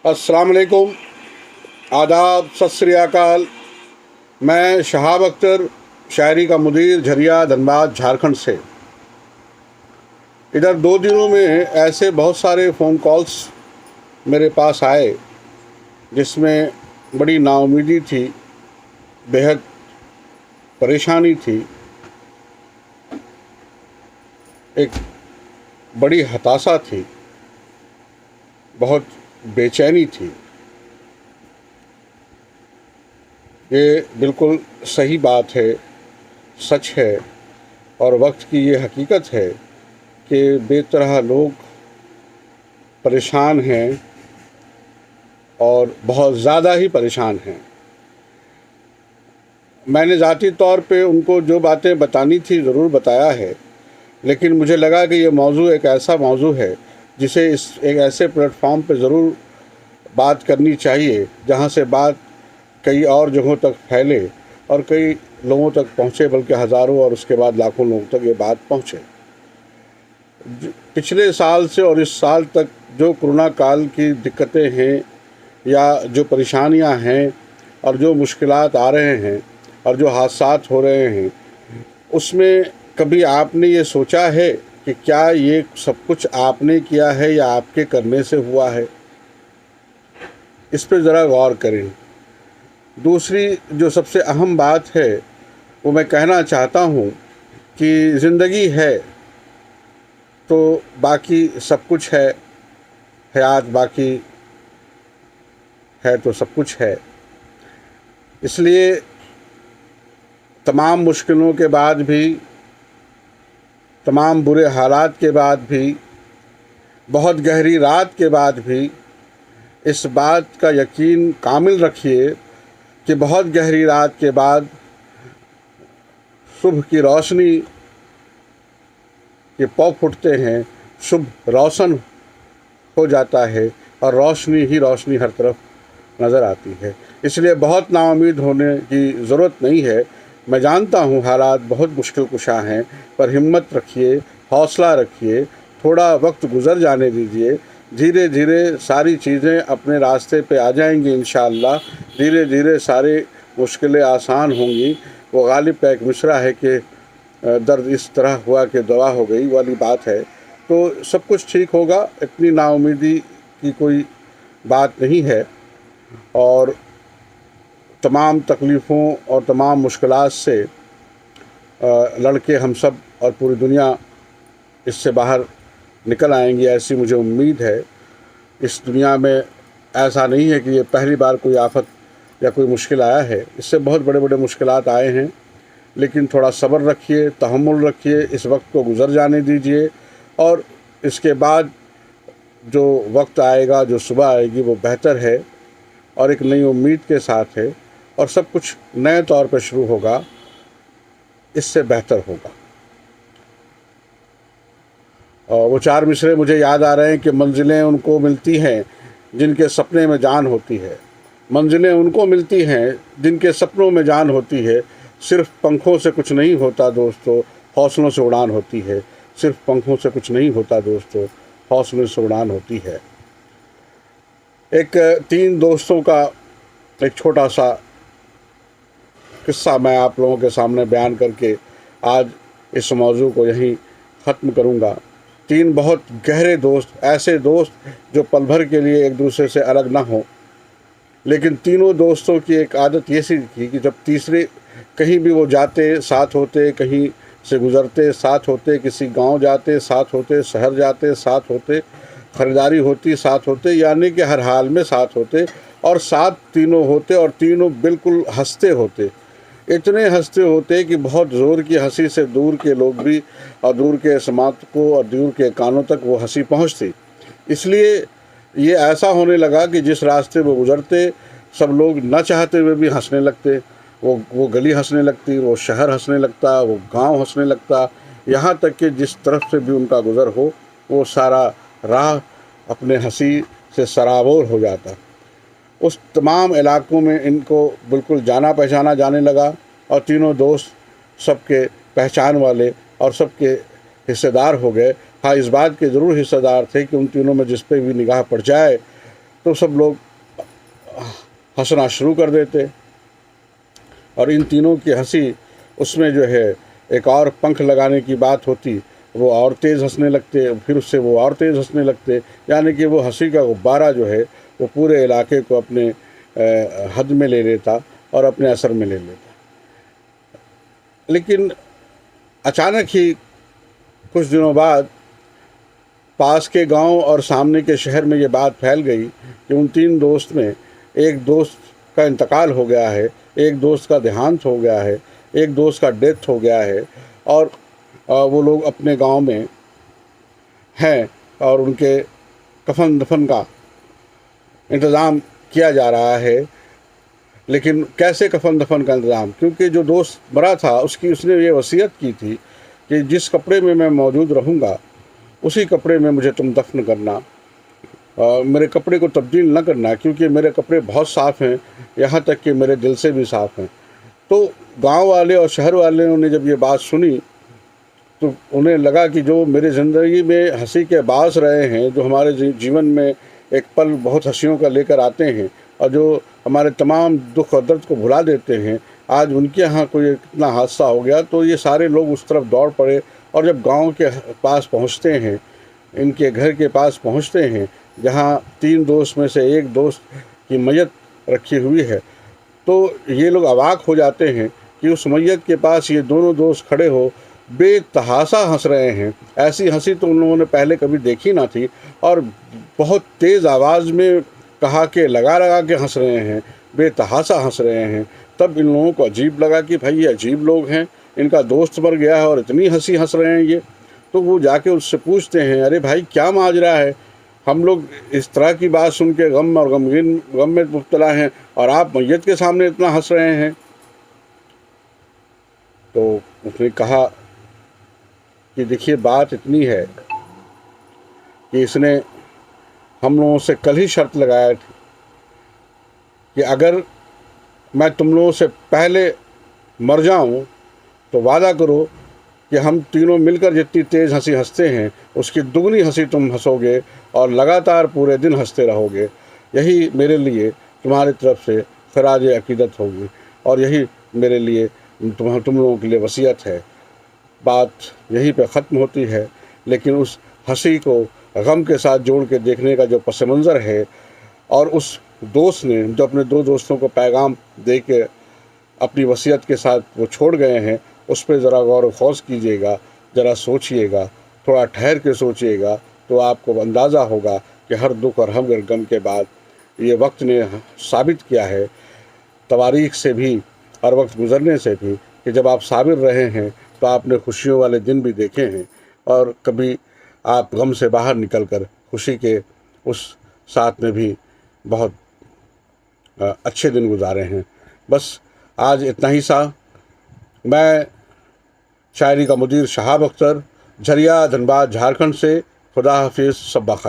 अस्सलाम वालेकुम, आदाब, सत श्री अकाल। मैं शहाब अख्तर, शायरी का मुदीर, झरिया, धनबाद, झारखंड से। इधर 2 दिनों में ऐसे बहुत सारे फ़ोन कॉल्स मेरे पास आए जिसमें बड़ी नाउम्मीदी थी, बेहद परेशानी थी, एक बड़ी हताशा थी, बहुत बेचैनी थी। ये बिल्कुल सही बात है, सच है और वक्त की ये हकीकत है कि बेतरह लोग परेशान हैं और बहुत ज़्यादा ही परेशान हैं। मैंने ज़ाती तौर पे उनको जो बातें बतानी थी ज़रूर बताया है, लेकिन मुझे लगा कि ये मौजू एक ऐसा मौजू है जिसे एक ऐसे प्लेटफॉर्म पे ज़रूर बात करनी चाहिए जहाँ से बात कई और जगहों तक फैले और कई लोगों तक पहुँचे, बल्कि हज़ारों और उसके बाद लाखों लोगों तक ये बात पहुँचे। पिछले साल से और इस साल तक जो कोरोना काल की दिक्कतें हैं या जो परेशानियां हैं और जो मुश्किलात आ रहे हैं और जो हादसात हो रहे हैं, उसमें कभी आपने ये सोचा है कि क्या ये सब कुछ आपने किया है या आपके करने से हुआ है? इस पर ज़रा गौर करें। दूसरी जो सबसे अहम बात है वो मैं कहना चाहता हूँ कि ज़िंदगी है तो बाकी सब कुछ है, हयात बाकी है तो सब कुछ है। इसलिए तमाम मुश्किलों के बाद भी, तमाम बुरे हालात के बाद भी, बहुत गहरी रात के बाद भी इस बात का यकीन कामिल रखिए कि बहुत गहरी रात के बाद सुबह की रोशनी के पौ फूटते हैं, शुभ रोशन हो जाता है और रोशनी ही रोशनी हर तरफ नज़र आती है। इसलिए बहुत नाउम्मीद होने की ज़रूरत नहीं है। मैं जानता हूँ हालात बहुत मुश्किल कुशा हैं, पर हिम्मत रखिए, हौसला रखिए, थोड़ा वक्त गुज़र जाने दीजिए। धीरे धीरे सारी चीज़ें अपने रास्ते पे आ जाएंगी इंशाअल्लाह। धीरे धीरे सारी मुश्किलें आसान होंगी। वो गालिब का एक मिसरा है कि दर्द इस तरह हुआ कि दवा हो गई वाली बात है। तो सब कुछ ठीक होगा, इतनी नाउम्मीदी की कोई बात नहीं है। और तमाम तकलीफ़ों और तमाम मुश्किलात से लड़के हम सब और पूरी दुनिया इससे बाहर निकल आएंगी, ऐसी मुझे उम्मीद है। इस दुनिया में ऐसा नहीं है कि ये पहली बार कोई आफत या कोई मुश्किल आया है। इससे बहुत बड़े बड़े मुश्किलात आए हैं, लेकिन थोड़ा सब्र रखिए, तहम्मुल रखिए, इस वक्त को गुज़र जाने दीजिए और इसके बाद जो वक्त आएगा, जो सुबह आएगी, वो बेहतर है और एक नई उम्मीद के साथ है और सब कुछ नए तौर पर शुरू होगा, इससे बेहतर होगा। और वो 4 मिसरे मुझे याद आ रहे हैं कि मंजिलें उनको मिलती हैं जिनके सपने में जान होती है। मंजिलें उनको मिलती हैं जिनके सपनों में जान होती है। सिर्फ पंखों से कुछ नहीं होता दोस्तों, हौसलों से उड़ान होती है। सिर्फ पंखों से कुछ नहीं होता दोस्तों, हौसलों से उड़ान होती है। एक 3 दोस्तों का एक छोटा सा किस्सा मैं आप लोगों के सामने बयान करके आज इस मौजू को यहीं ख़त्म करूँगा। 3 बहुत गहरे दोस्त, ऐसे दोस्त जो पल भर के लिए एक दूसरे से अलग ना हों, लेकिन तीनों दोस्तों की एक आदत ये सी थी कि जब तीसरे कहीं भी वो जाते साथ होते, कहीं से गुज़रते साथ होते, किसी गांव जाते साथ होते, शहर जाते साथ होते, ख़रीदारी होती साथ होते, यानी कि हर हाल में साथ होते और साथ तीनों होते और तीनों बिल्कुल हंसते होते। इतने हंसते होते कि बहुत ज़ोर की हंसी से दूर के लोग भी और दूर के समात को और दूर के कानों तक वो हंसी पहुंचती। इसलिए ये ऐसा होने लगा कि जिस रास्ते वो गुज़रते सब लोग न चाहते हुए भी हंसने लगते। वो गली हंसने लगती, वो शहर हंसने लगता, वो गांव हंसने लगता, यहाँ तक कि जिस तरफ से भी उनका गुज़र हो वो सारा राह अपने हंसी से सराबोर हो जाता। उस तमाम इलाकों में इनको बिल्कुल जाना पहचाना जाने लगा और तीनों दोस्त सबके पहचान वाले और सबके हिस्सेदार हो गए। हाँ, इस बात के ज़रूर हिस्सेदार थे कि उन तीनों में जिस पे भी निगाह पड़ जाए तो सब लोग हंसना शुरू कर देते और इन तीनों की हंसी, उसमें जो है एक और पंख लगाने की बात होती, वो और तेज़ हंसने लगते, फिर उससे वो और तेज़ हंसने लगते, यानी कि वो हंसी का गुब्बारा जो है वो पूरे इलाके को अपने हद में ले लेता और अपने असर में ले लेता। लेकिन अचानक ही कुछ दिनों बाद पास के गांव और सामने के शहर में ये बात फैल गई कि उन तीन दोस्त में एक दोस्त का इंतकाल हो गया है, एक दोस्त का देहांत हो गया है, एक दोस्त का डेथ हो गया है और वो लोग अपने गांव में हैं और उनके कफन दफन का इंतज़ाम किया जा रहा है। लेकिन कैसे कफन दफन का इंतज़ाम, क्योंकि जो दोस्त मरा था उसने ये वसीयत की थी कि जिस कपड़े में मैं मौजूद रहूँगा उसी कपड़े में मुझे तुम दफन करना, मेरे कपड़े को तब्दील न करना, क्योंकि मेरे कपड़े बहुत साफ़ हैं, यहाँ तक कि मेरे दिल से भी साफ़ हैं। तो गांव वाले और शहर वालों ने जब ये बात सुनी तो उन्हें लगा कि जो मेरी ज़िंदगी में हंसी के बास रहे हैं, जो हमारे जीवन में एक पल बहुत हंसियों का लेकर आते हैं और जो हमारे तमाम दुख और दर्द को भुला देते हैं, आज उनके यहाँ कोई इतना हादसा हो गया। तो ये सारे लोग उस तरफ दौड़ पड़े और जब गांव के पास पहुँचते हैं, इनके घर के पास पहुँचते हैं जहाँ तीन दोस्त में से एक दोस्त की मैयत रखी हुई है, तो ये लोग अवाक हो जाते हैं कि उस मैयत के पास ये दोनों दोस्त खड़े हो बेतहाशा हंस रहे हैं। ऐसी हंसी तो उन लोगों ने पहले कभी देखी ना थी और बहुत तेज़ आवाज़ में कहा कि लगा लगा के हंस रहे हैं, बेतहाशा हंस रहे हैं। तब इन लोगों को अजीब लगा कि भाई ये अजीब लोग हैं, इनका दोस्त मर गया है और इतनी हंसी हंस रहे हैं ये। तो वो जाके उससे पूछते हैं, अरे भाई क्या माजरा है, हम लोग इस तरह की बात सुन के गम और गम में मुब्तला हैं और आप मैयत के सामने इतना हंस रहे हैं। तो उसने कहा कि देखिए बात इतनी है कि इसने हम लोगों से कल ही शर्त लगाया थी कि अगर मैं तुम लोगों से पहले मर जाऊं तो वादा करो कि हम तीनों मिलकर जितनी तेज़ हंसी हंसते हैं उसकी दुगनी हंसी तुम हंसोगे और लगातार पूरे दिन हंसते रहोगे। यही मेरे लिए तुम्हारी तरफ से खराज अकीदत होगी और यही मेरे लिए तुम लोगों के लिए वसीयत है। बात यहीं पे ख़त्म होती है, लेकिन उस हंसी को गम के साथ जोड़ के देखने का जो पस मंज़र है और उस दोस्त ने जो अपने दो दोस्तों को पैगाम दे के अपनी वसीयत के साथ वो छोड़ गए हैं, उस पर ज़रा गौर व खौज कीजिएगा, ज़रा सोचिएगा, थोड़ा ठहर के सोचिएगा तो आपको अंदाज़ा होगा कि हर दुख और हर गम के बाद ये वक्त ने साबित किया है, तवारीख से भी और वक्त गुज़रने से भी, कि जब आप साबिर रहे हैं तो आपने खुशियों वाले दिन भी देखे हैं और कभी आप गम से बाहर निकलकर खुशी के उस साथ में भी बहुत अच्छे दिन गुजारे हैं। बस आज इतना ही सा। मैं शायरी का मुदीर शहाब अख्तर, झरिया, धनबाद, झारखंड से। खुदा हाफिज़, सब्बा खैर।